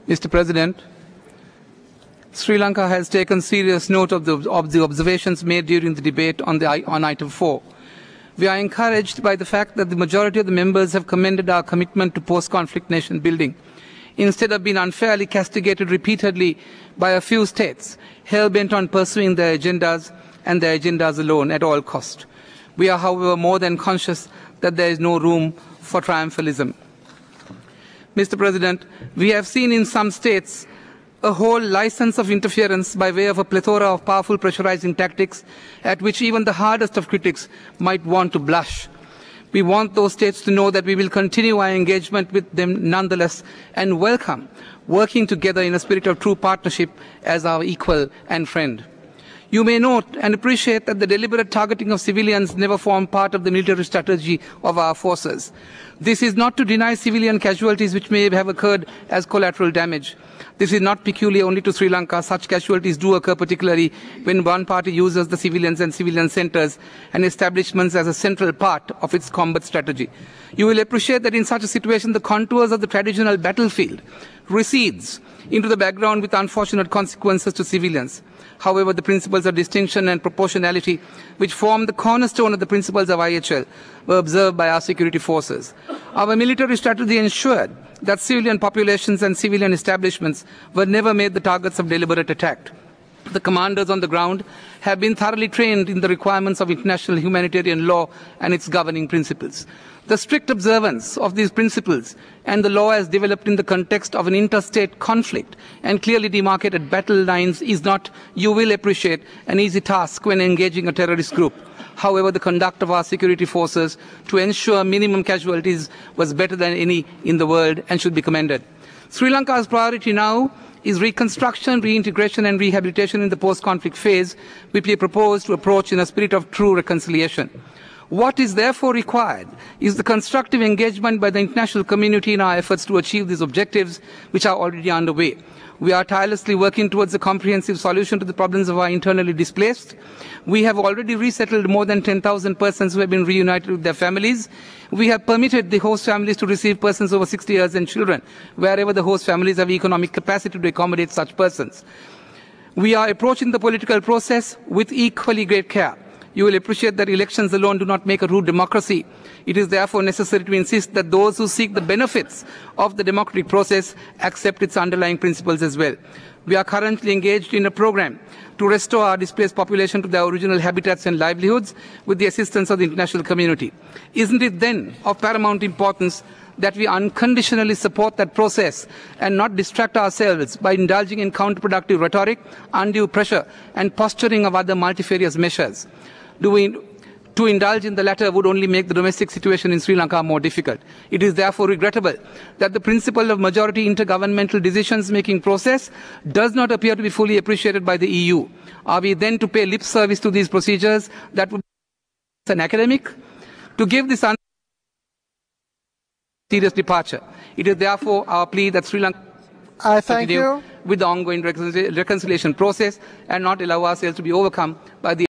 Mr. President, Sri Lanka has taken serious note of the observations made during the debate on item 4. We are encouraged by the fact that the majority of the members have commended our commitment to post-conflict nation building, instead of being unfairly castigated repeatedly by a few states, hell-bent on pursuing their agendas and their agendas alone at all cost. We are, however, more than conscious that there is no room for triumphalism. Mr. President, we have seen in some states a whole license of interference by way of a plethora of powerful pressurizing tactics at which even the hardest of critics might want to blush. We want those states to know that we will continue our engagement with them nonetheless and welcome working together in a spirit of true partnership as our equal and friend. You may note and appreciate that the deliberate targeting of civilians never formed part of the military strategy of our forces. This is not to deny civilian casualties which may have occurred as collateral damage. This is not peculiar only to Sri Lanka. Such casualties do occur particularly when one party uses the civilians and civilian centres and establishments as a central part of its combat strategy. You will appreciate that in such a situation the contours of the traditional battlefield recedes into the background with unfortunate consequences to civilians. However, the principles of distinction and proportionality, which form the cornerstone of the principles of IHL, were observed by our security forces. Our military strategy ensured that civilian populations and civilian establishments were never made the targets of deliberate attack. The commanders on the ground have been thoroughly trained in the requirements of international humanitarian law and its governing principles. The strict observance of these principles and the law as developed in the context of an interstate conflict and clearly demarcated battle lines is not, you will appreciate, an easy task when engaging a terrorist group. However, the conduct of our security forces to ensure minimum casualties was better than any in the world and should be commended. Sri Lanka's priority now is reconstruction, reintegration and rehabilitation in the post-conflict phase, which we propose to approach in a spirit of true reconciliation. What is therefore required is the constructive engagement by the international community in our efforts to achieve these objectives, which are already underway. We are tirelessly working towards a comprehensive solution to the problems of our internally displaced. We have already resettled more than 10,000 persons who have been reunited with their families. We have permitted the host families to receive persons over 60 years and children, wherever the host families have economic capacity to accommodate such persons. We are approaching the political process with equally great care. You will appreciate that elections alone do not make a true democracy. It is therefore necessary to insist that those who seek the benefits of the democratic process accept its underlying principles as well. We are currently engaged in a program to restore our displaced population to their original habitats and livelihoods with the assistance of the international community. Isn't it then of paramount importance that we unconditionally support that process and not distract ourselves by indulging in counterproductive rhetoric, undue pressure, and posturing of other multifarious measures? To indulge in the latter would only make the domestic situation in Sri Lanka more difficult. It is therefore regrettable that the principle of majority intergovernmental decisions-making process does not appear to be fully appreciated by the EU. Are we then to pay lip service to these procedures that would be an academic? To give this serious departure. It is therefore our plea that Sri Lanka continue with the ongoing reconciliation process and not allow ourselves to be overcome by the